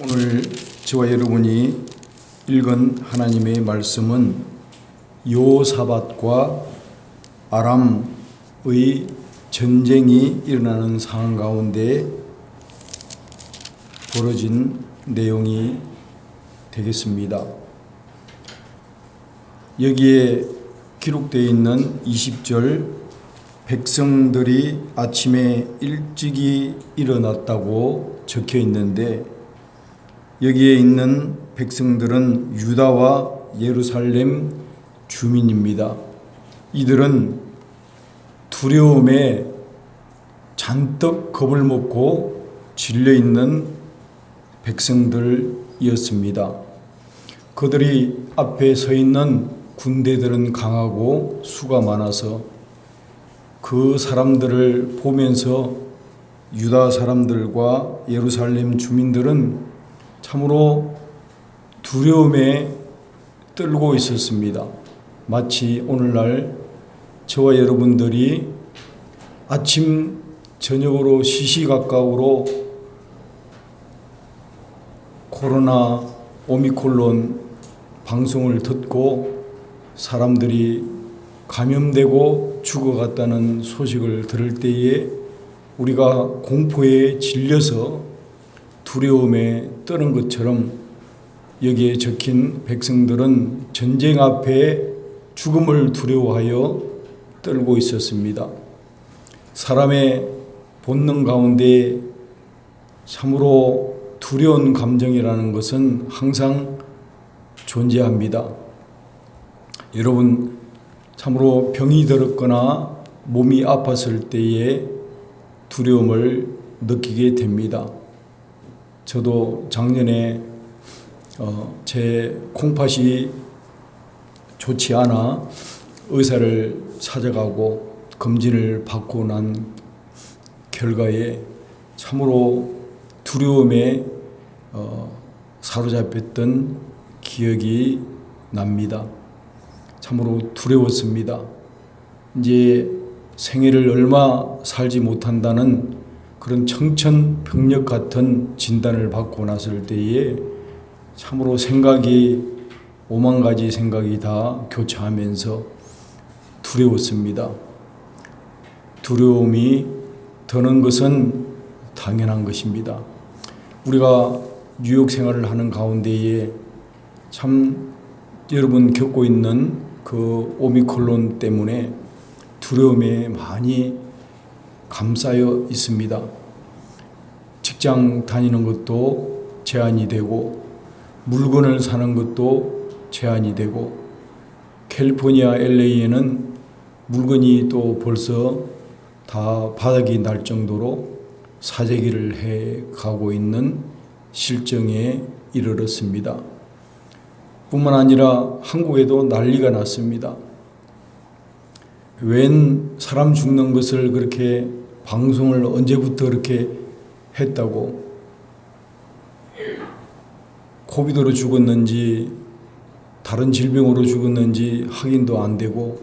오늘 저와 여러분이 읽은 하나님의 말씀은 여호사밧과 아람의 전쟁이 일어나는 상황 가운데 벌어진 내용이 되겠습니다. 여기에 기록되어 있는 20절, 백성들이 아침에 일찍이 일어났다고 적혀 있는데, 여기에 있는 백성들은 유다와 예루살렘 주민입니다. 이들은 두려움에 잔뜩 겁을 먹고 질려 있는 백성들이었습니다. 그들이 앞에 서 있는 군대들은 강하고 수가 많아서 그 사람들을 보면서 유다 사람들과 예루살렘 주민들은 참으로 두려움에 떨고 있었습니다. 마치 오늘날 저와 여러분들이 아침 저녁으로 시시각각으로 코로나 오미크론 방송을 듣고 사람들이 감염되고 죽어갔다는 소식을 들을 때에 우리가 공포에 질려서 두려움에 떠는 것처럼 여기에 적힌 백성들은 전쟁 앞에 죽음을 두려워하여 떨고 있었습니다. 사람의 본능 가운데 참으로 두려운 감정이라는 것은 항상 존재합니다. 여러분, 참으로 병이 들었거나 몸이 아팠을 때에 두려움을 느끼게 됩니다. 저도 작년에 제 콩팥이 좋지 않아 의사를 찾아가고 검진을 받고 난 결과에 참으로 두려움에 사로잡혔던 기억이 납니다. 참으로 두려웠습니다. 이제 생애를 얼마 살지 못한다는 그런 청천벽력 같은 진단을 받고 났을 때에 참으로 생각이 5만 가지 생각이 다 교차하면서 두려웠습니다. 두려움이 드는 것은 당연한 것입니다. 우리가 뉴욕 생활을 하는 가운데에 참 여러분 겪고 있는 그 오미크론 때문에 두려움에 많이 감싸여 있습니다. 직장 다니는 것도 제한이 되고 물건을 사는 것도 제한이 되고 캘리포니아 LA에는 물건이 또 벌써 다 바닥이 날 정도로 사재기를 해 가고 있는 실정에 이르렀습니다. 뿐만 아니라 한국에도 난리가 났습니다. 웬 사람 죽는 것을 그렇게 방송을 언제부터 그렇게 했다고, 코비드로 죽었는지 다른 질병으로 죽었는지 확인도 안 되고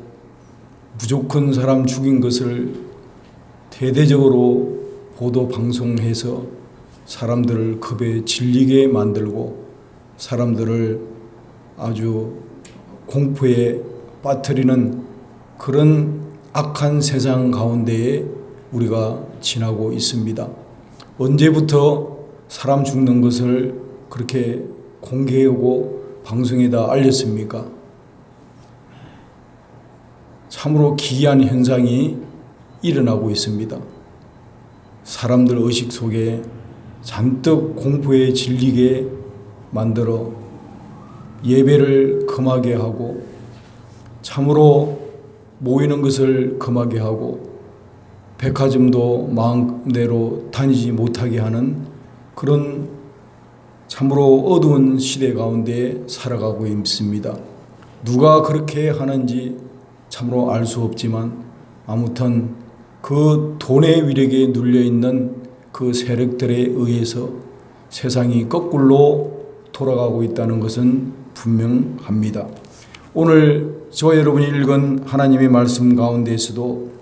무조건 사람 죽인 것을 대대적으로 보도 방송해서 사람들을 겁에 질리게 만들고 사람들을 아주 공포에 빠뜨리는 그런 악한 세상 가운데에 우리가 지나고 있습니다. 언제부터 사람 죽는 것을 그렇게 공개하고 방송에다 알렸습니까? 참으로 기이한 현상이 일어나고 있습니다. 사람들 의식 속에 잔뜩 공포에 질리게 만들어 예배를 금하게 하고 참으로 모이는 것을 금하게 하고 백화점도 마음대로 다니지 못하게 하는 그런 참으로 어두운 시대 가운데 살아가고 있습니다. 누가 그렇게 하는지 참으로 알 수 없지만 아무튼 그 돈의 위력에 눌려있는 그 세력들에 의해서 세상이 거꾸로 돌아가고 있다는 것은 분명합니다. 오늘 저와 여러분이 읽은 하나님의 말씀 가운데에서도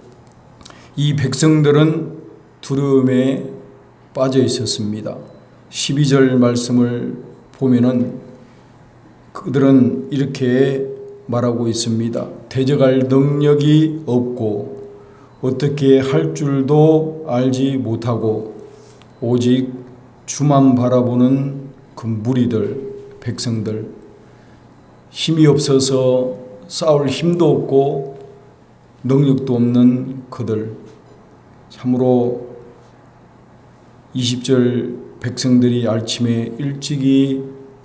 이 백성들은 두려움에 빠져 있었습니다. 12절 말씀을 보면은 그들은 이렇게 말하고 있습니다. 대적할 능력이 없고 어떻게 할 줄도 알지 못하고 오직 주만 바라보는 그 무리들, 백성들, 힘이 없어서 싸울 힘도 없고 능력도 없는 그들, 참으로 20절 백성들이 아침에 일찍이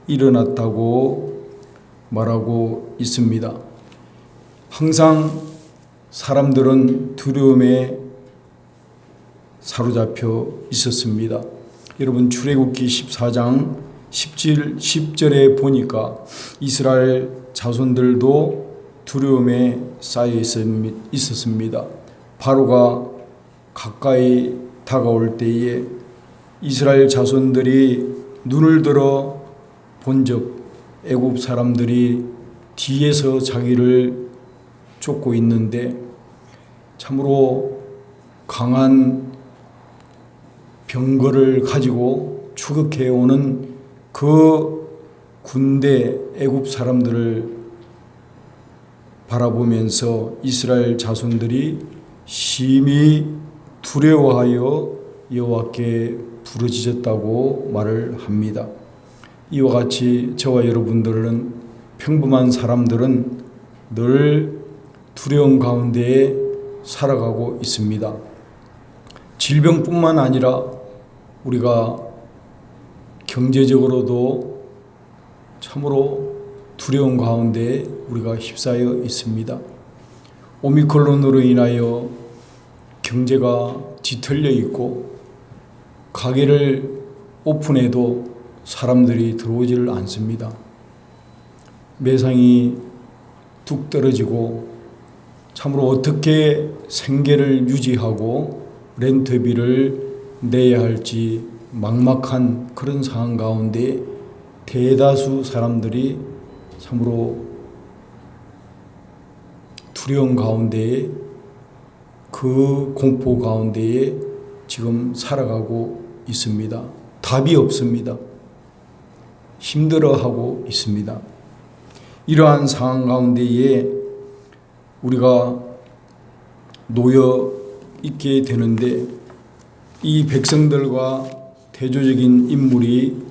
일어났다고 말하고 있습니다. 항상 사람들은 두려움에 사로잡혀 있었습니다. 여러분 출애굽기 14장 10절에 보니까 이스라엘 자손들도 두려움에 쌓여 있었습니다. 바로가 가까이 다가올 때에 이스라엘 자손들이 눈을 들어 본즉 애굽 사람들이 뒤에서 자기를 쫓고 있는데 참으로 강한 병거를 가지고 추격해 오는 그 군대 애굽 사람들을 바라보면서 이스라엘 자손들이 심히 두려워하여 여호와께 부르짖었다고 말을 합니다. 이와 같이 저와 여러분들은 평범한 사람들은 늘 두려움 가운데에 살아가고 있습니다. 질병뿐만 아니라 우리가 경제적으로도 참으로 두려움 가운데 우리가 휩싸여 있습니다. 오미크론으로 인하여 경제가 뒤틀려 있고 가게를 오픈해도 사람들이 들어오지를 않습니다. 매상이 뚝 떨어지고 참으로 어떻게 생계를 유지하고 렌트비를 내야 할지 막막한 그런 상황 가운데 대다수 사람들이 참으로 두려움 가운데에 그 공포 가운데에 지금 살아가고 있습니다. 답이 없습니다. 힘들어하고 있습니다. 이러한 상황 가운데에 우리가 놓여 있게 되는데 이 백성들과 대조적인 인물이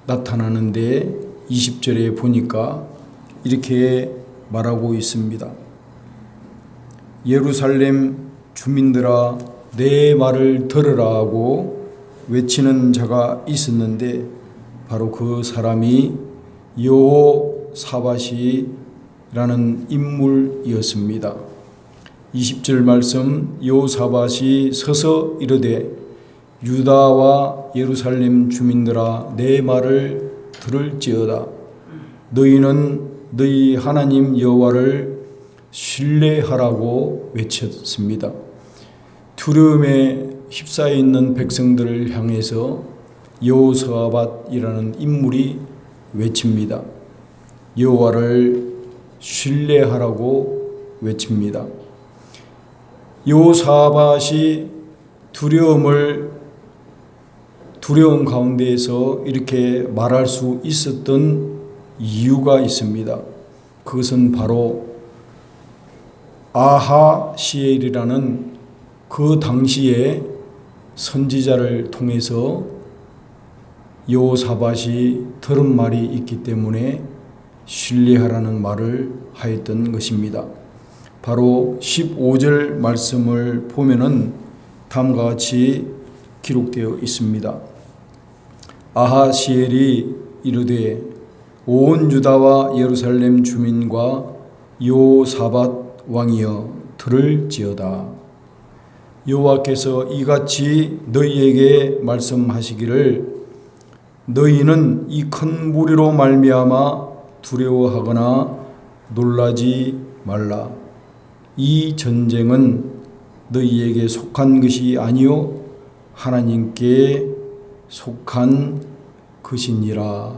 나타나는데 20절에 보니까 이렇게 말하고 있습니다. 예루살렘 주민들아 내 말을 들으라 하고 외치는 자가 있었는데 바로 그 사람이 여호사밧이라는 인물이었습니다. 20절 말씀 여호사밧이 서서 이르되 유다와 예루살렘 주민들아 내 말을 들을지어다. 너희는 너희 하나님 여호와를 신뢰하라고 외쳤습니다. 두려움에 휩싸여 있는 백성들을 향해서 여호사밧이라는 인물이 외칩니다. 여호와를 신뢰하라고 외칩니다. 여호사밧이 두려움 가운데에서 이렇게 말할 수 있었던 이유가 있습니다. 그것은 바로 아하시엘이라는 그 당시에 선지자를 통해서 여호사밧이 들은 말이 있기 때문에 신뢰하라는 말을 하였던 것입니다. 바로 15절 말씀을 보면은 다음과 같이 기록되어 있습니다. 아하시엘이 이르되 온 유다와 예루살렘 주민과 여호사밧 왕이여 들을지어다. 여호와께서 이같이 너희에게 말씀하시기를 너희는 이 큰 무리로 말미암아 두려워하거나 놀라지 말라. 이 전쟁은 너희에게 속한 것이 아니요 하나님께 속한 것이니라.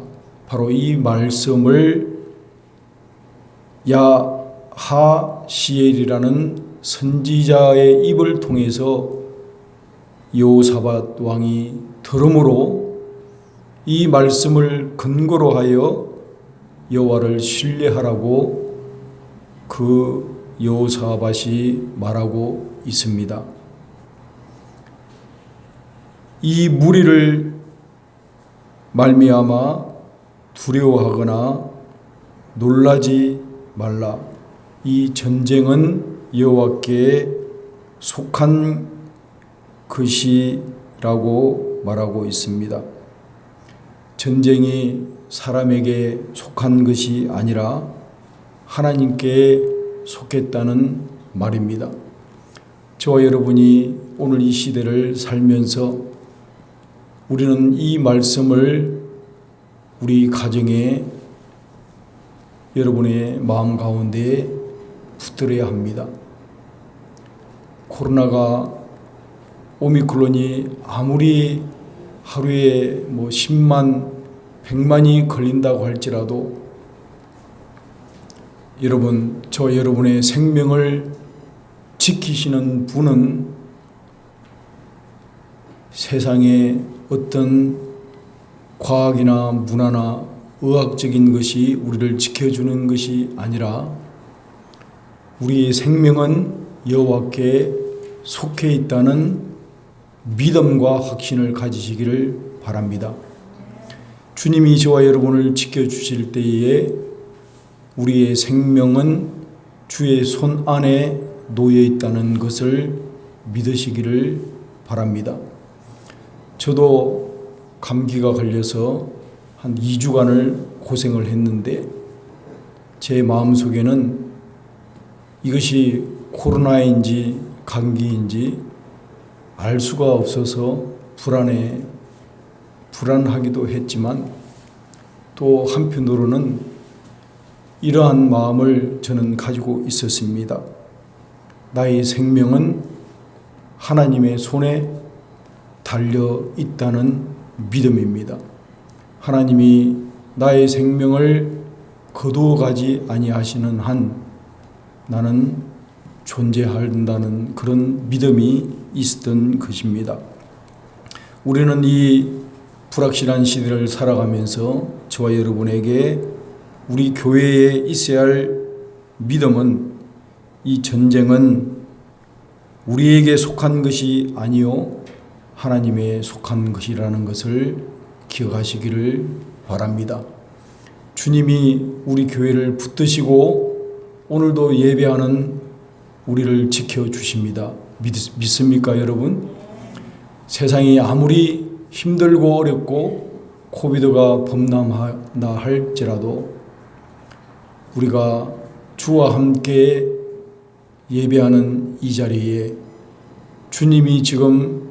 바로 이 말씀을 야하시엘이라는 선지자의 입을 통해서 여호사밧 왕이 들음으로 이 말씀을 근거로 하여 여호와를 신뢰하라고 그 여호사밧이 말하고 있습니다. 이 무리를 말미암아 두려워하거나 놀라지 말라. 이 전쟁은 여호와께 속한 것이라고 말하고 있습니다. 전쟁이 사람에게 속한 것이 아니라 하나님께 속했다는 말입니다. 저와 여러분이 오늘 이 시대를 살면서 우리는 이 말씀을 우리 가정에 여러분의 마음 가운데 붙들어야 합니다. 코로나가 오미크론이 아무리 하루에 10만, 100만이 걸린다고 할지라도 여러분, 저 여러분의 생명을 지키시는 분은 세상에 어떤 과학이나 문화나 의학적인 것이 우리를 지켜주는 것이 아니라 우리의 생명은 여호와께 속해 있다는 믿음과 확신을 가지시기를 바랍니다. 주님이 저와 여러분을 지켜주실 때에 우리의 생명은 주의 손 안에 놓여 있다는 것을 믿으시기를 바랍니다. 저도 감기가 걸려서 한 2주간을 고생을 했는데 제 마음속에는 이것이 코로나인지 감기인지 알 수가 없어서 불안하기도 했지만 또 한편으로는 이러한 마음을 저는 가지고 있었습니다. 나의 생명은 하나님의 손에 달려 있다는 믿음입니다. 하나님이 나의 생명을 거두어 가지 아니하시는 한 나는 존재한다는 그런 믿음이 있었던 것입니다. 우리는 이 불확실한 시대를 살아가면서 저와 여러분에게 우리 교회에 있어야 할 믿음은 이 전쟁은 우리에게 속한 것이 아니요 하나님에 속한 것이라는 것을 기억하시기를 바랍니다. 주님이 우리 교회를 붙드시고 오늘도 예배하는 우리를 지켜주십니다. 믿습니까 여러분? 세상이 아무리 힘들고 어렵고 코비드가 범람하다 할지라도 우리가 주와 함께 예배하는 이 자리에 주님이 지금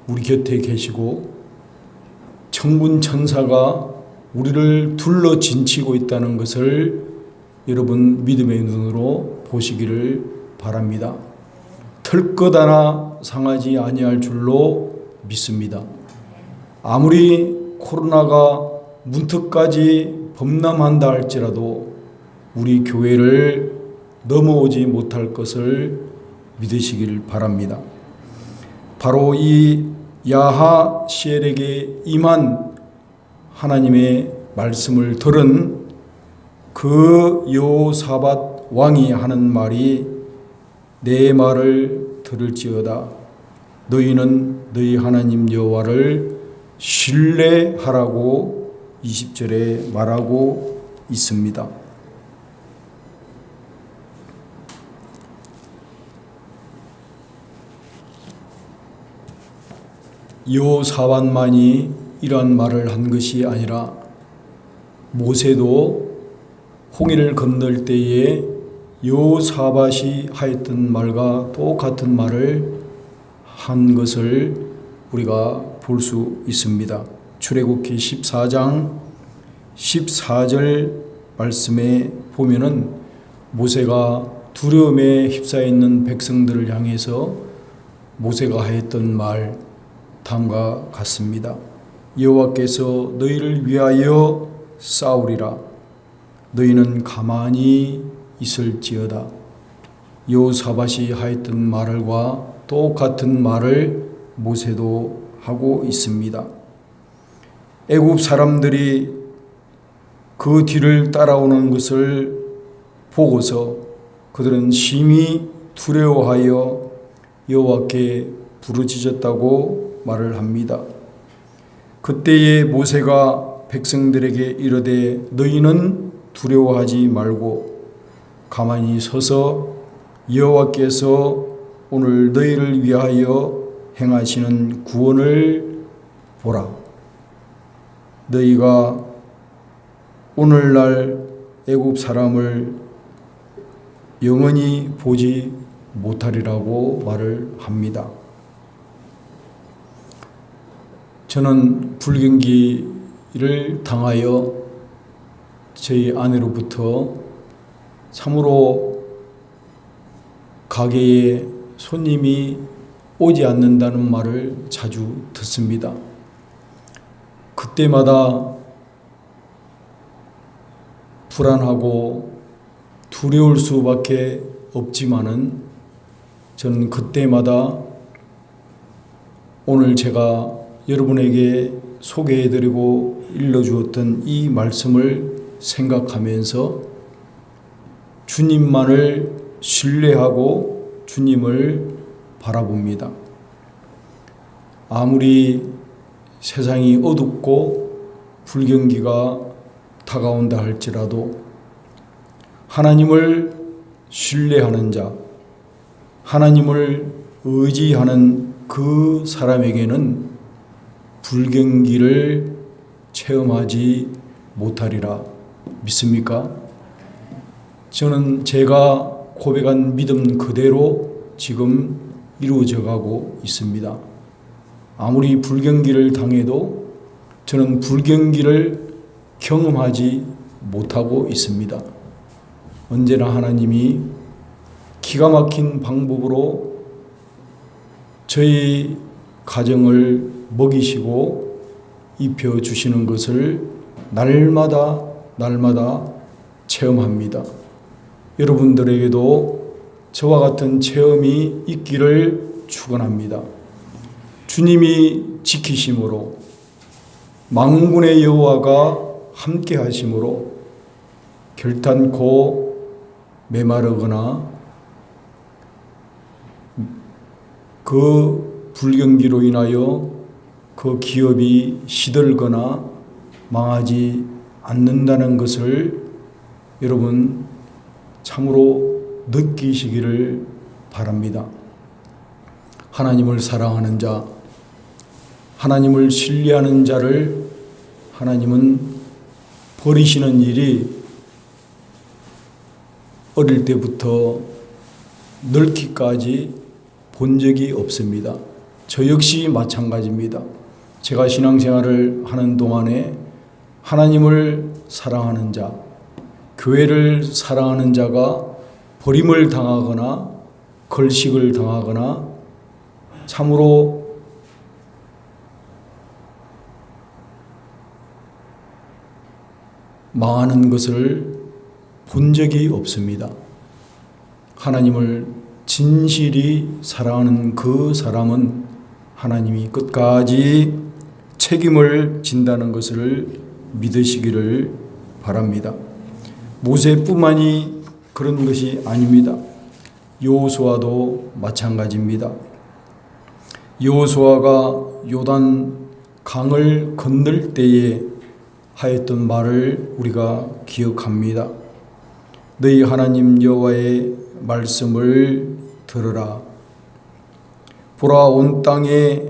우리 곁에 계시고 천군 천사가 우리를 둘러 진치고 있다는 것을 여러분 믿음의 눈으로 보시기를 바랍니다. 털것 하나 상하지 아니할 줄로 믿습니다. 아무리 코로나가 문턱까지 범람한다 할지라도 우리 교회를 넘어오지 못할 것을 믿으시길 바랍니다. 바로 이 야하시엘에게 임한 하나님의 말씀을 들은 그 여호사밧 왕이 하는 말이 내 말을 들을지어다 너희는 너희 하나님 여호와를 신뢰하라고 20절에 말하고 있습니다. 여호사밧만이 이러한 말을 한 것이 아니라 모세도 홍해를 건널 때에 여호사밧이 하였던 말과 똑같은 말을 한 것을 우리가 볼 수 있습니다. 출애굽기 14장 14절 말씀에 보면은 모세가 두려움에 휩싸여 있는 백성들을 향해서 모세가 하였던 말 다음과 같습니다. 여호와께서 너희를 위하여 싸우리라. 너희는 가만히 있을지어다. 여호사밧이 하였던 말과 똑같은 말을 모세도 하고 있습니다. 애굽 사람들이 그 뒤를 따라오는 것을 보고서 그들은 심히 두려워하여 여호와께 부르짖었다고 말을 합니다. 그때에 모세가 백성들에게 이르되 너희는 두려워하지 말고 가만히 서서 여호와께서 오늘 너희를 위하여 행하시는 구원을 보라. 너희가 오늘날 애굽 사람을 영원히 보지 못하리라고 말을 합니다. 저는 불경기를 당하여 저희 아내로부터 참으로 가게에 손님이 오지 않는다는 말을 자주 듣습니다. 그때마다 불안하고 두려울 수밖에 없지만은 저는 그때마다 오늘 제가 여러분에게 소개해드리고 일러주었던 이 말씀을 생각하면서 주님만을 신뢰하고 주님을 바라봅니다. 아무리 세상이 어둡고 불경기가 다가온다 할지라도 하나님을 신뢰하는 자, 하나님을 의지하는 그 사람에게는 불경기를 체험하지 못하리라 믿습니까? 저는 제가 고백한 믿음 그대로 지금 이루어져 가고 있습니다. 아무리 불경기를 당해도 저는 불경기를 경험하지 못하고 있습니다. 언제나 하나님이 기가 막힌 방법으로 저희 가정을 먹이시고 입혀주시는 것을 날마다 체험합니다. 여러분들에게도 저와 같은 체험이 있기를 축원합니다. 주님이 지키심으로 만군의 여호와가 함께 하심으로 결탄코 메마르거나 그 불경기로 인하여 그 기업이 시들거나 망하지 않는다는 것을 여러분 참으로 느끼시기를 바랍니다. 하나님을 사랑하는 자, 하나님을 신뢰하는 자를 하나님은 버리시는 일이 어릴 때부터 늙기까지 본 적이 없습니다. 저 역시 마찬가지입니다. 제가 신앙생활을 하는 동안에 하나님을 사랑하는 자, 교회를 사랑하는 자가 버림을 당하거나 걸식을 당하거나 참으로 망하는 것을 본 적이 없습니다. 하나님을 진실이 사랑하는 그 사람은 하나님이 끝까지 책임을 진다는 것을 믿으시기를 바랍니다. 모세뿐만이 그런 것이 아닙니다. 여호수아도 마찬가지입니다. 여호수아가 요단 강을 건널 때에 하였던 말을 우리가 기억합니다. 너희 하나님 여호와의 말씀을 들으라. 보라, 온 땅에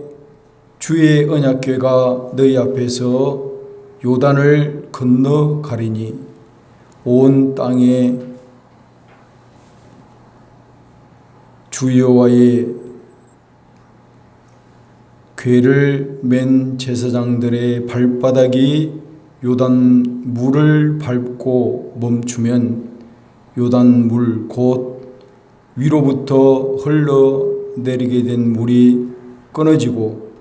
주의 언약궤가 너희 앞에서 요단을 건너가리니 온 땅에 주 여호와의 궤를 맨 제사장들의 발바닥이 요단 물을 밟고 멈추면 요단 물 곧 위로부터 흘러내리게 된 물이 끊어지고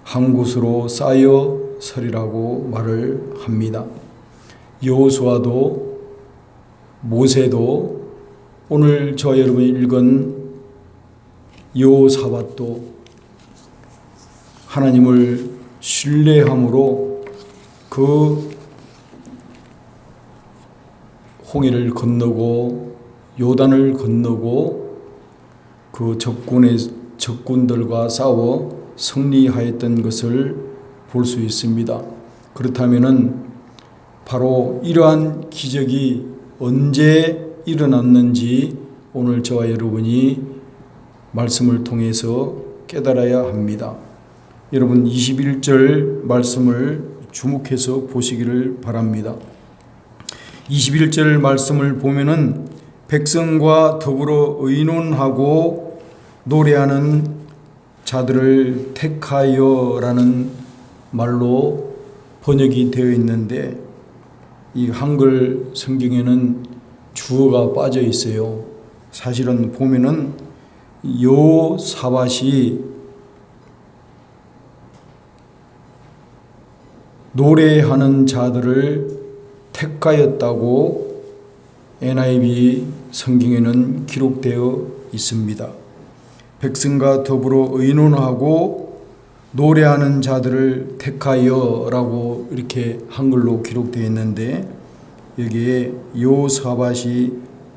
한 곳으로 쌓여 서리라고 말을 합니다. 여호수아도 모세도 오늘 저와 여러분이 읽은 여호사밧도 하나님을 신뢰함으로 그 홍해를 건너고 요단을 건너고 그 적군들과 싸워 승리하였던 것을 볼 수 있습니다. 그렇다면은 바로 이러한 기적이 언제 일어났는지 오늘 저와 여러분이 말씀을 통해서 깨달아야 합니다. 여러분 21절 말씀을 주목해서 보시기를 바랍니다. 21절 말씀을 보면은 백성과 더불어 의논하고 노래하는 자들을 택하여라는 말로 번역이 되어 있는데 이 한글 성경에는 주어가 빠져 있어요. 사실은 보면은 여호사밧이 노래하는 자들을 택하였다고 NIV 성경에는 기록되어 있습니다. 백성과 더불어 의논하고 노래하는 자들을 택하여라고 이렇게 한글로 기록되어 있는데 여기에 여호사밧이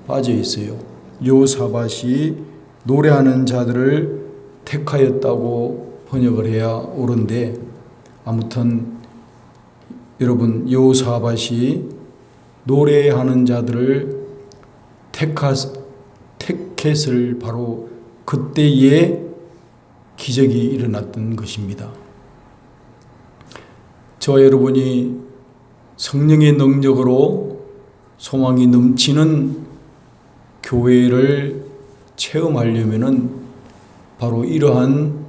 빠져 있어요. 여호사밧이 노래하는 자들을 택하였다고 번역을 해야 옳은데 아무튼 여러분 여호사밧이 노래하는 자들을 택했을 바로 그때에 기적이 일어났던 것입니다. 저와 여러분이 성령의 능력으로 소망이 넘치는 교회를 체험하려면은 바로 이러한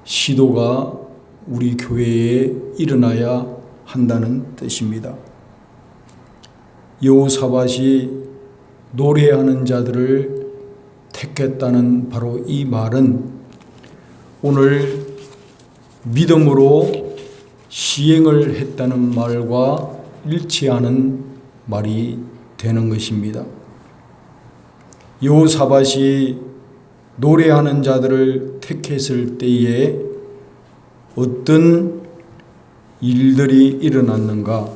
시도가 우리 교회에 일어나야 한다는 뜻입니다. 여호사밧이 노래하는 자들을 택했다는 바로 이 말은 오늘 믿음으로 시행을 했다는 말과 일치하는 말이 되는 것입니다. 여호사밧이 노래하는 자들을 택했을 때에 어떤 일들이 일어났는가?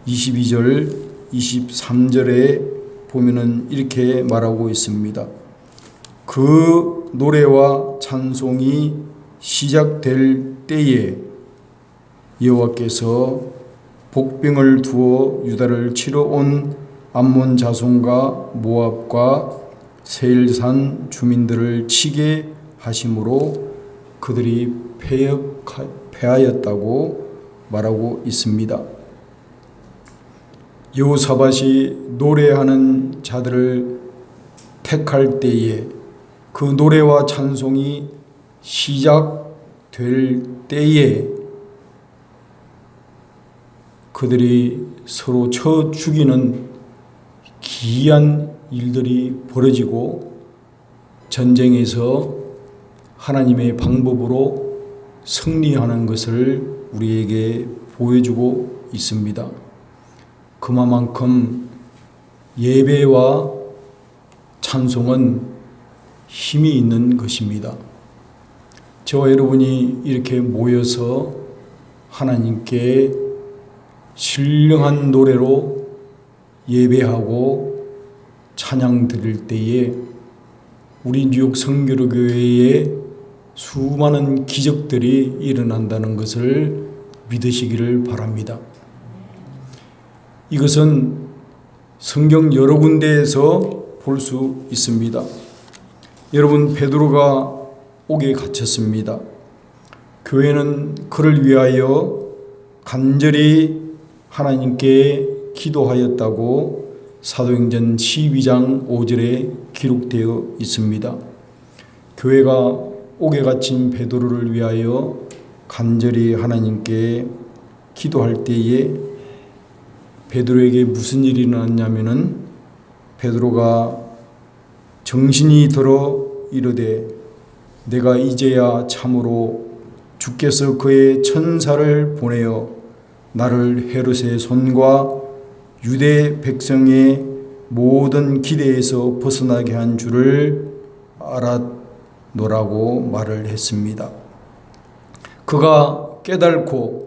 22절, 23절에 보면은 이렇게 말하고 있습니다. 그 노래와 찬송이 시작될 때에 여호와께서 복병을 두어 유다를 치러 온 암몬 자손과 모압과 세일산 주민들을 치게 하심으로 그들이 패하였다고 말하고 있습니다. 여호사밧이 노래하는 자들을 택할 때에 그 노래와 찬송이 시작될 때에 그들이 서로 쳐 죽이는 기이한 일들이 벌어지고 전쟁에서 하나님의 방법으로 승리하는 것을 우리에게 보여주고 있습니다. 그만큼 예배와 찬송은 힘이 있는 것입니다. 저와 여러분이 이렇게 모여서 하나님께 신령한 노래로 예배하고 찬양 드릴 때에 우리 뉴욕 성결교회에 수많은 기적들이 일어난다는 것을 믿으시기를 바랍니다. 이것은 성경 여러 군데에서 볼 수 있습니다. 여러분 베드로가 옥에 갇혔습니다. 교회는 그를 위하여 간절히 하나님께 기도하였다고 사도행전 12장 5절에 기록되어 있습니다. 교회가 옥에 갇힌 베드로를 위하여 간절히 하나님께 기도할 때에 베드로에게 무슨 일이 일어났냐면은 베드로가 정신이 들어 이르되 내가 이제야 참으로 주께서 그의 천사를 보내어 나를 헤롯의 손과 유대 백성의 모든 기대에서 벗어나게 한 줄을 알았노라고 말을 했습니다. 그가 깨닫고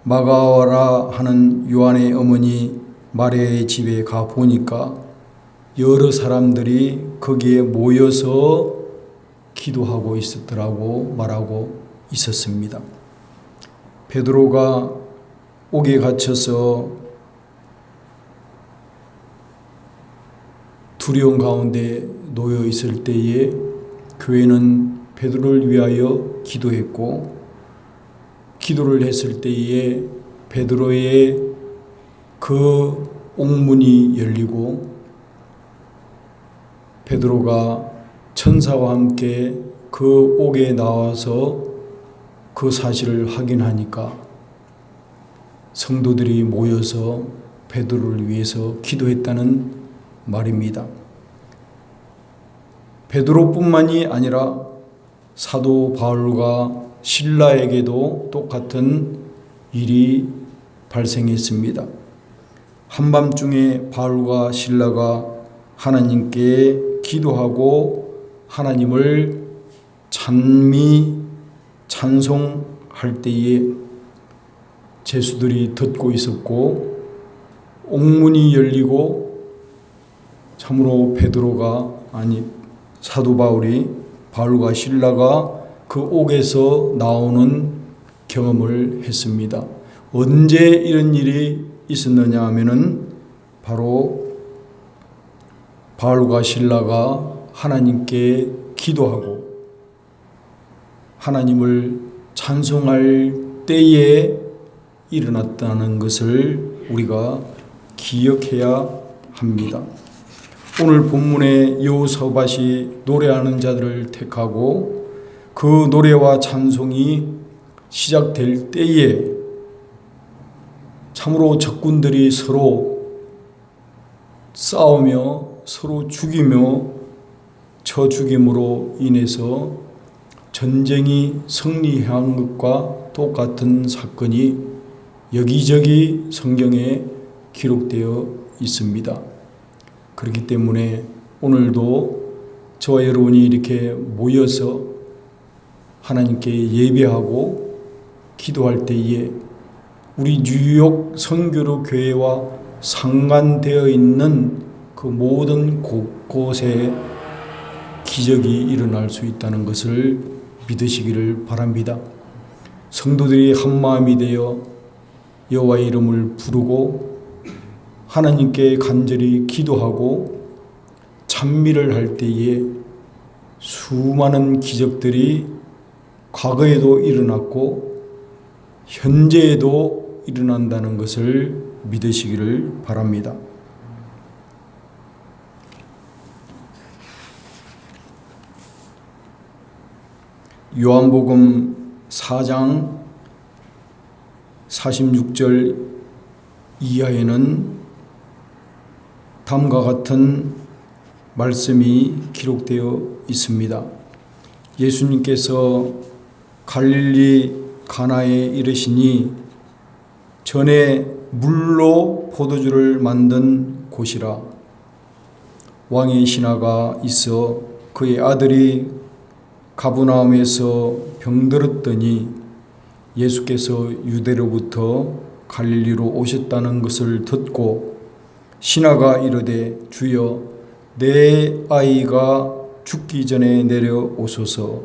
마가와라 하는 요한의 어머니 마리아의 집에 가 보니까 여러 사람들이 거기에 모여서 기도하고 있었더라고 말하고 있었습니다. 베드로가 옥에 갇혀서 두려움 가운데 놓여 있을 때에 교회는 베드로를 위하여 기도했고, 기도를 했을 때에 베드로의 그 옥문이 열리고 베드로가 천사와 함께 그 옥에 나와서 그 사실을 확인하니까 성도들이 모여서 베드로를 위해서 기도했다는 말입니다. 베드로뿐만이 아니라 사도 바울과 실라에게도 똑같은 일이 발생했습니다. 한밤중에 바울과 실라가 하나님께 기도하고 하나님을 찬송할 때에 제수들이 듣고 있었고 옥문이 열리고 참으로 사도 바울이 바울과 실라가 그 옥에서 나오는 경험을 했습니다. 언제 이런 일이 있었느냐 하면은 바로 바울과 실라가 하나님께 기도하고 하나님을 찬송할 때에 일어났다는 것을 우리가 기억해야 합니다. 오늘 본문의 여호사밧이 노래하는 자들을 택하고 그 노래와 찬송이 시작될 때에 참으로 적군들이 서로 싸우며 서로 죽이며 쳐 죽임으로 인해서 전쟁이 승리한 것과 똑같은 사건이 여기저기 성경에 기록되어 있습니다. 그렇기 때문에 오늘도 저와 여러분이 이렇게 모여서 하나님께 예배하고 기도할 때에 우리 뉴욕 선교로 교회와 상관되어 있는 그 모든 곳곳에 기적이 일어날 수 있다는 것을 믿으시기를 바랍니다. 성도들이 한마음이 되어 여호와의 이름을 부르고 하나님께 간절히 기도하고 찬미를 할 때에 수많은 기적들이 과거에도 일어났고 현재에도 일어난다는 것을 믿으시기를 바랍니다. 요한복음 4장 46절 이하에는 다음과 같은 말씀이 기록되어 있습니다. 예수님께서 갈릴리 가나에 이르시니 전에 물로 포도주를 만든 곳이라. 왕의 신하가 있어 그의 아들이 가브나움에서 병들었더니 예수께서 유대로부터 갈릴리로 오셨다는 것을 듣고 신하가 이르되 주여 내 아이가 죽기 전에 내려오소서.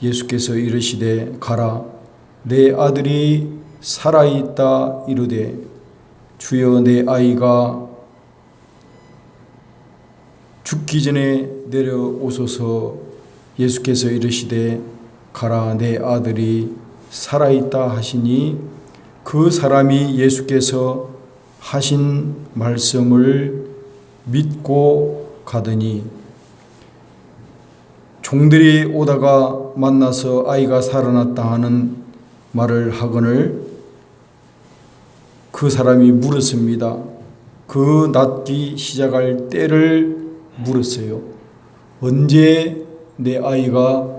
예수께서 이르시되 가라 내 아들이 살아있다. 이르되 주여 내 아이가 죽기 전에 내려오소서. 예수께서 이르시되 가라 내 아들이 살아있다 하시니 그 사람이 예수께서 하신 말씀을 믿고 가더니 종들이 오다가 만나서 아이가 살아났다 하는 말을 하거늘 그 사람이 물었습니다. 그 낫기 시작할 때를 물었어요. 언제 내 아이가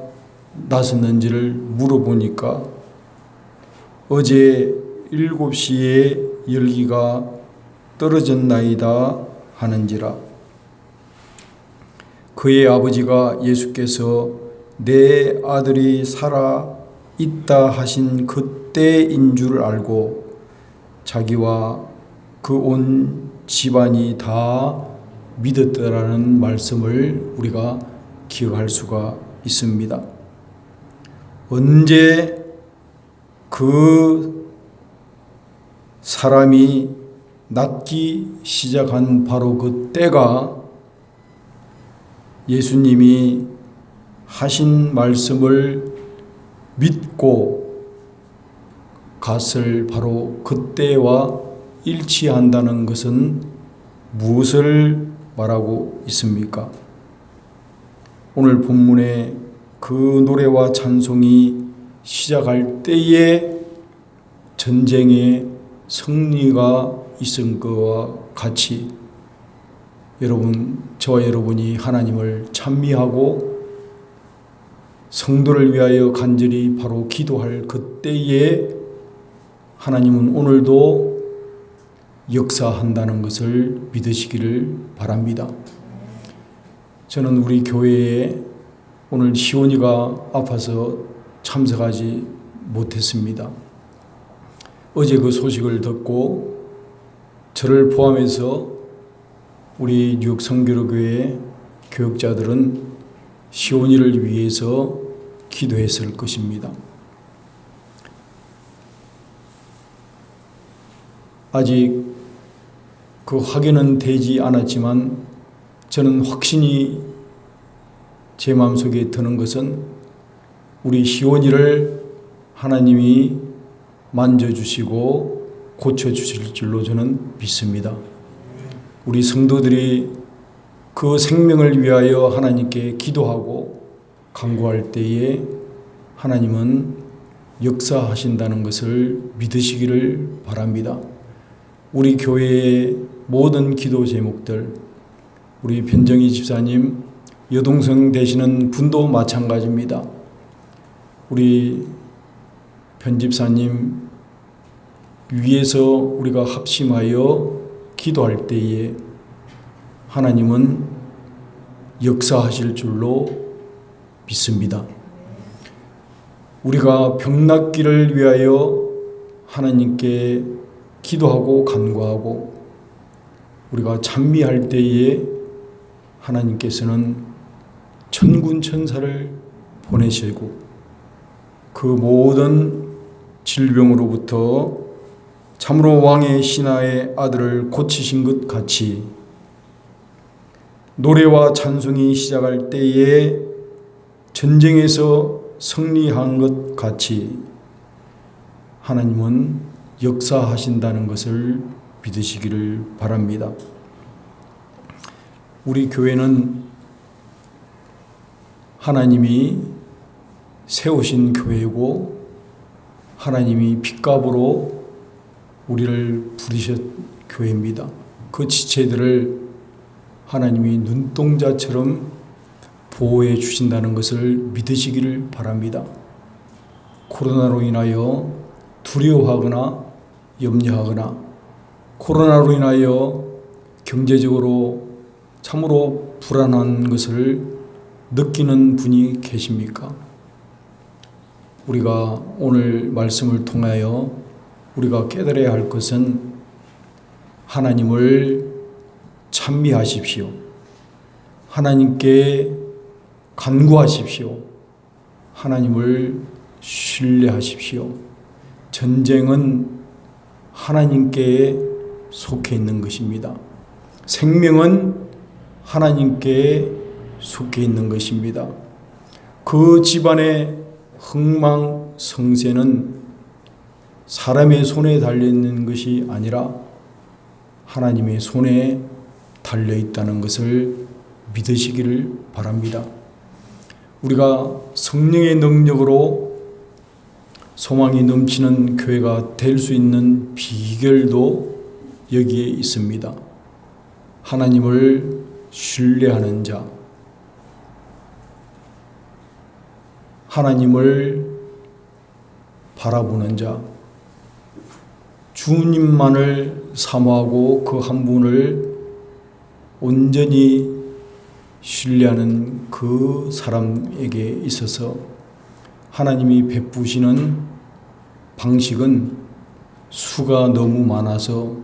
낫았는지를 물어보니까 어제 7시에 열기가 떨어졌나이다 하는지라. 그의 아버지가 예수께서 내 아들이 살아 있다 하신 그때인 줄 알고 자기와 그 온 집안이 다 믿었더라는 말씀을 우리가 기억할 수가 있습니다. 언제 그 사람이 낫기 시작한 바로 그 때가 예수님이 하신 말씀을 믿고 갔을 바로 그때와 일치한다는 것은 무엇을 말하고 있습니까? 오늘 본문에 그 노래와 찬송이 시작할 때에 전쟁의 승리가 있은 것과 같이 저와 여러분이 하나님을 찬미하고 성도를 위하여 간절히 바로 기도할 그때에 하나님은 오늘도 역사한다는 것을 믿으시기를 바랍니다. 저는 우리 교회에 오늘 시온이가 아파서 참석하지 못했습니다. 어제 그 소식을 듣고 저를 포함해서 우리 뉴욕 성결교회 교역자들은 시온이를 위해서 기도했을 것입니다. 아직 그 확인은 되지 않았지만 저는 확신이 제 마음속에 드는 것은 우리 시온이를 하나님이 만져주시고 고쳐주실 줄로 저는 믿습니다. 우리 성도들이 그 생명을 위하여 하나님께 기도하고 간구할 때에 하나님은 역사하신다는 것을 믿으시기를 바랍니다. 우리 교회의 모든 기도 제목들, 우리 변정희 집사님, 여동생 되시는 분도 마찬가지입니다. 우리 변 집사님 위해서 우리가 합심하여 기도할 때에 하나님은 역사하실 줄로 믿습니다. 우리가 병낫기를 위하여 하나님께 기도하고 간구하고 우리가 찬미할 때에 하나님께서는 천군 천사를 보내시고 그 모든 질병으로부터 참으로 왕의 신하의 아들을 고치신 것 같이 노래와 찬송이 시작할 때에 전쟁에서 승리한 것 같이 하나님은 역사하신다는 것을 믿으시기를 바랍니다. 우리 교회는 하나님이 세우신 교회고 하나님이 핏값으로 우리를 부르신 교회입니다. 그 지체들을 하나님이 눈동자처럼 보호해 주신다는 것을 믿으시기를 바랍니다. 코로나로 인하여 두려워하거나 염려하거나 코로나로 인하여 경제적으로 참으로 불안한 것을 느끼는 분이 계십니까? 우리가 오늘 말씀을 통하여 우리가 깨달아야 할 것은 하나님을 찬미하십시오. 하나님께 간구하십시오. 하나님을 신뢰하십시오. 전쟁은 하나님께 속해 있는 것입니다. 생명은 하나님께 속해 있는 것입니다. 그 집안의 흥망성쇠는 사람의 손에 달려있는 것이 아니라 하나님의 손에 달려있다는 것을 믿으시기를 바랍니다. 우리가 성령의 능력으로 소망이 넘치는 교회가 될 수 있는 비결도 여기에 있습니다. 하나님을 신뢰하는 자, 하나님을 바라보는 자, 주님만을 사모하고 그 한 분을 온전히 신뢰하는 그 사람에게 있어서 하나님이 베푸시는 방식은 수가 너무 많아서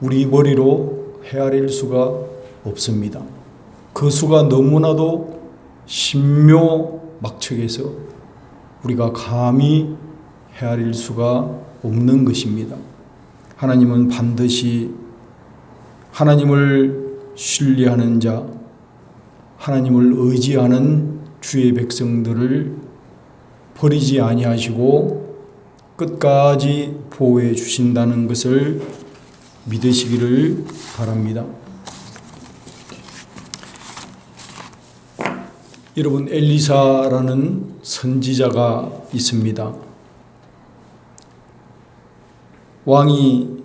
우리 머리로 헤아릴 수가 없습니다. 그 수가 너무나도 신묘막측해서 우리가 감히 헤아릴 수가 없는 것입니다. 하나님은 반드시 하나님을 신뢰하는 자, 하나님을 의지하는 주의 백성들을 버리지 아니하시고 끝까지 보호해 주신다는 것을 믿으시기를 바랍니다. 여러분, 엘리사라는 선지자가 있습니다. 왕이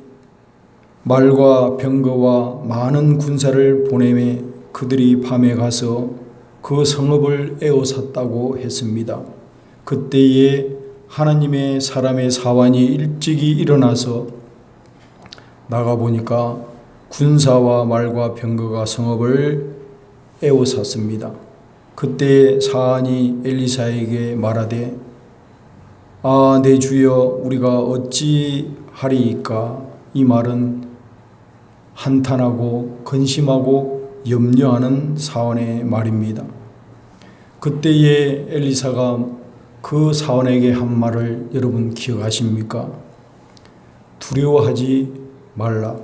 말과 병거와 많은 군사를 보내매 그들이 밤에 가서 그 성읍을 에워쌌다고 했습니다. 그때에 하나님의 사람의 사환이 일찍이 일어나서 나가보니까 군사와 말과 병거가 성읍을 에워쌌습니다. 그때 사환이 엘리사에게 말하되 아, 내 주여, 우리가 어찌하리이까? 이 말은 한탄하고 근심하고 염려하는 사환의 말입니다. 그때에 엘리사가 그 사환에게 한 말을 여러분 기억하십니까? 두려워하지 말라.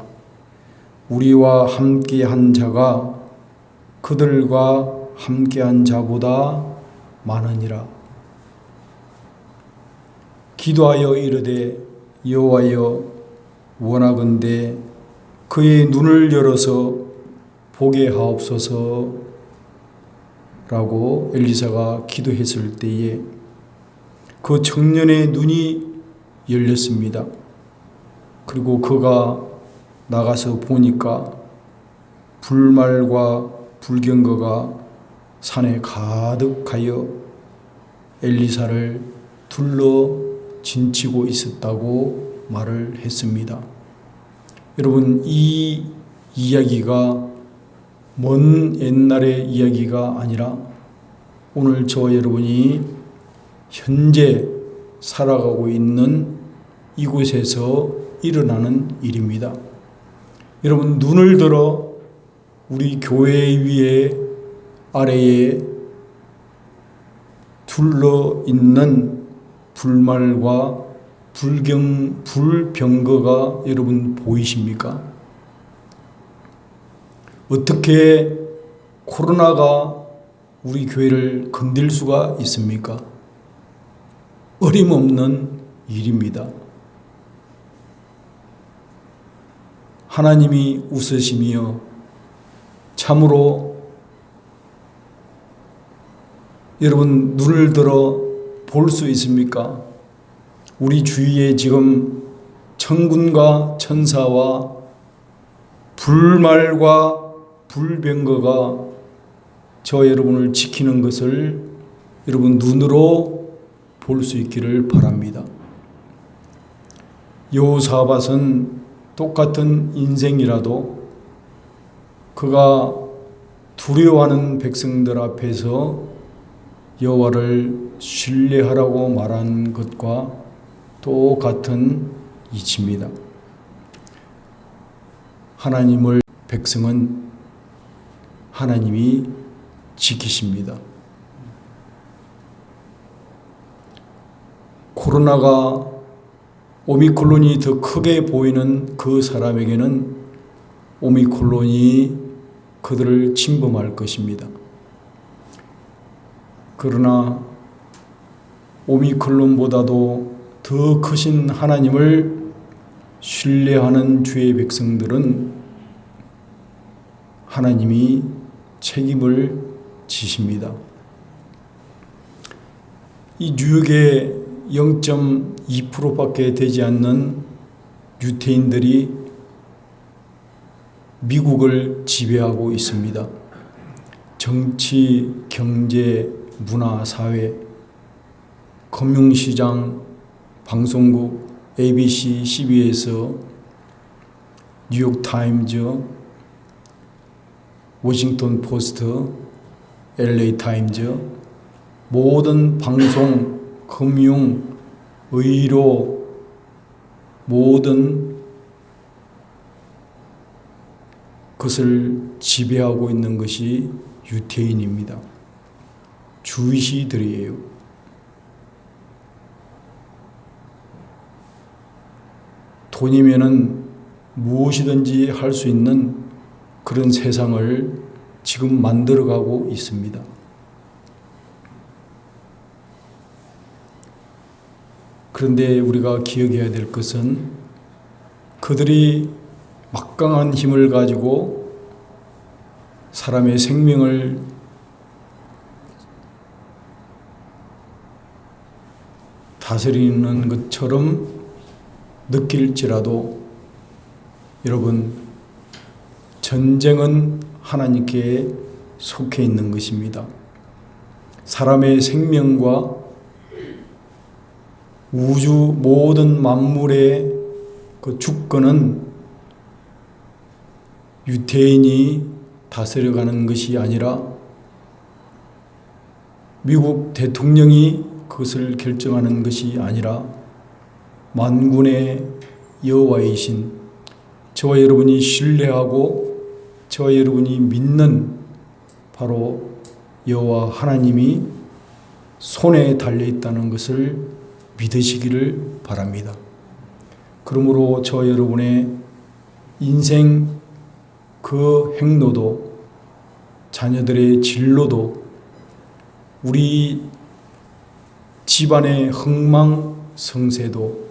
우리와 함께한 자가 그들과 함께한 자보다 많으니라. 기도하여 이르되 여호와여, 원하건대 그의 눈을 열어서 보게 하옵소서 라고 엘리사가 기도했을 때에 그 청년의 눈이 열렸습니다. 그리고 그가 나가서 보니까 불말과 불경거가 산에 가득하여 엘리사를 둘러 진치고 있었다고 말을 했습니다. 여러분, 이 이야기가 먼 옛날의 이야기가 아니라 오늘 저와 여러분이 현재 살아가고 있는 이곳에서 일어나는 일입니다. 여러분, 눈을 들어 우리 교회 위에 아래에 둘러 있는 불말과 불병거가 여러분 보이십니까? 어떻게 코로나가 우리 교회를 건들 수가 있습니까? 어림없는 일입니다. 하나님이 웃으시며 참으로 여러분 눈을 들어 볼 수 있습니까? 우리 주위에 지금 천군과 천사와 불말과 불병거가 저 여러분을 지키는 것을 여러분 눈으로 볼 수 있기를 바랍니다. 여호사밧은 똑같은 인생이라도 그가 두려워하는 백성들 앞에서 여호와를 신뢰하라고 말한 것과 똑같은 이치입니다. 하나님을 백성은 하나님이 지키십니다. 코로나가 오미크론이 더 크게 보이는 그 사람에게는 오미크론이 그들을 침범할 것입니다. 그러나 오미크론보다도 더 크신 하나님을 신뢰하는 주의 백성들은 하나님이 책임을 지십니다. 이 뉴욕의 0.2%밖에 되지 않는 유태인들이 미국을 지배하고 있습니다. 정치, 경제, 문화, 사회, 금융시장, 방송국, ABC, CBS, 뉴욕타임즈, 워싱턴 포스트, LA 타임즈, 모든 방송, 금융, 의료, 모든 것을 지배하고 있는 것이 유태인입니다. 주이시들이에요. 돈이면은 무엇이든지 할 수 있는 그런 세상을 지금 만들어가고 있습니다. 그런데 우리가 기억해야 될 것은 그들이 막강한 힘을 가지고 사람의 생명을 다스리는 것처럼 느낄지라도 여러분, 전쟁은 하나님께 속해 있는 것입니다. 사람의 생명과 우주 모든 만물의 그 주권은 유태인이 다스려가는 것이 아니라 미국 대통령이 그것을 결정하는 것이 아니라 만군의 여호와이신 저와 여러분이 신뢰하고 저와 여러분이 믿는 바로 여호와 하나님이 손에 달려있다는 것을 믿으시기를 바랍니다. 그러므로 저와 여러분의 인생 그 행로도 자녀들의 진로도 우리 집안의 흥망성쇠도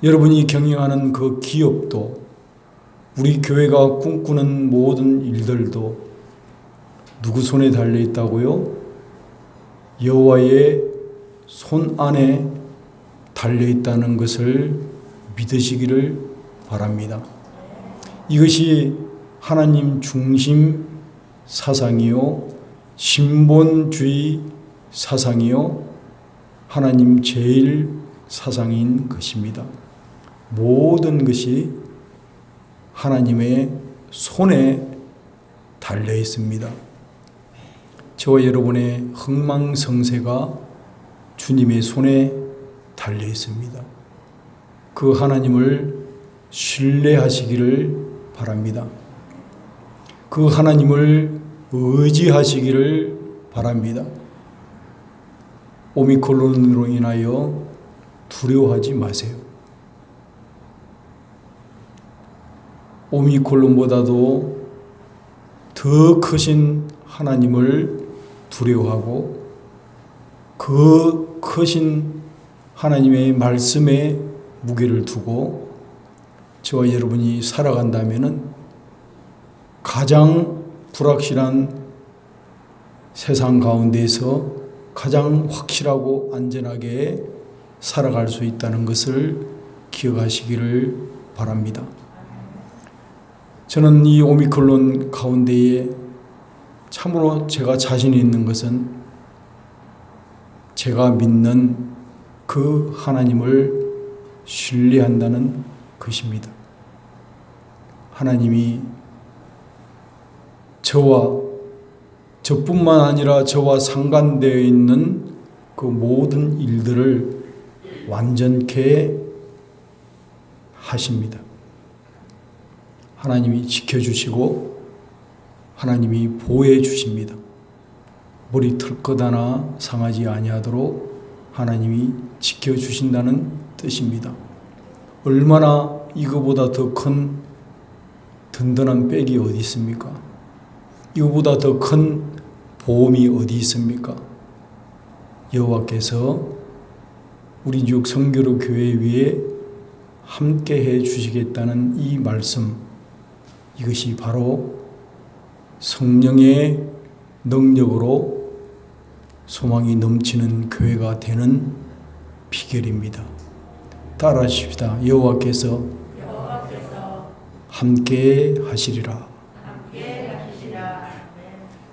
여러분이 경영하는 그 기업도 우리 교회가 꿈꾸는 모든 일들도 누구 손에 달려 있다고요? 여호와의 손 안에 달려 있다는 것을 믿으시기를 바랍니다. 이것이 하나님 중심 사상이요, 신본주의 사상이요, 하나님 제일 사상인 것입니다. 모든 것이 하나님의 손에 달려 있습니다. 저와 여러분의 흥망성쇠가 주님의 손에 달려 있습니다. 그 하나님을 신뢰하시기를 바랍니다. 그 하나님을 의지하시기를 바랍니다. 오미크론으로 인하여 두려워하지 마세요. 오미크론보다도 더 크신 하나님을 두려워하고 그 크신 하나님의 말씀에 무게를 두고 저와 여러분이 살아간다면 가장 불확실한 세상 가운데서 가장 확실하고 안전하게 살아갈 수 있다는 것을 기억하시기를 바랍니다. 저는 이 오미크론 가운데에 참으로 제가 자신이 있는 것은 제가 믿는 그 하나님을 신뢰한다는 것입니다. 하나님이 저뿐만 아니라 저와 상관되어 있는 그 모든 일들을 완전케 하십니다. 하나님이 지켜주시고 하나님이 보호해 주십니다. 머리 털것 하나 상하지 아니하도록 하나님이 지켜주신다는 뜻입니다. 얼마나 이거보다 더 큰 든든한 백이 어디 있습니까? 이거보다 더 큰 보험이 어디 있습니까? 여호와께서 우리 육 성교로 교회 위에 함께해 주시겠다는 이 말씀, 이것이 바로 성령의 능력으로 소망이 넘치는 교회가 되는 비결입니다. 따라하십시다. 여호와께서 함께 하시리라.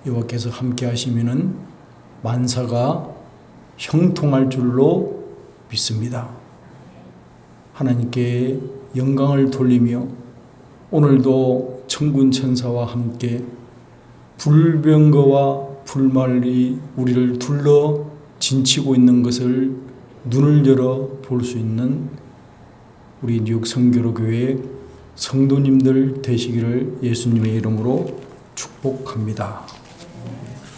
여호와께서 함께 하시면은 만사가 형통할 줄로 믿습니다. 하나님께 영광을 돌리며 오늘도 천군 천사와 함께 불병거와 불말이 우리를 둘러 진치고 있는 것을 눈을 열어 볼 수 있는 우리 뉴욕 성교로교회 성도님들 되시기를 예수님의 이름으로 축복합니다.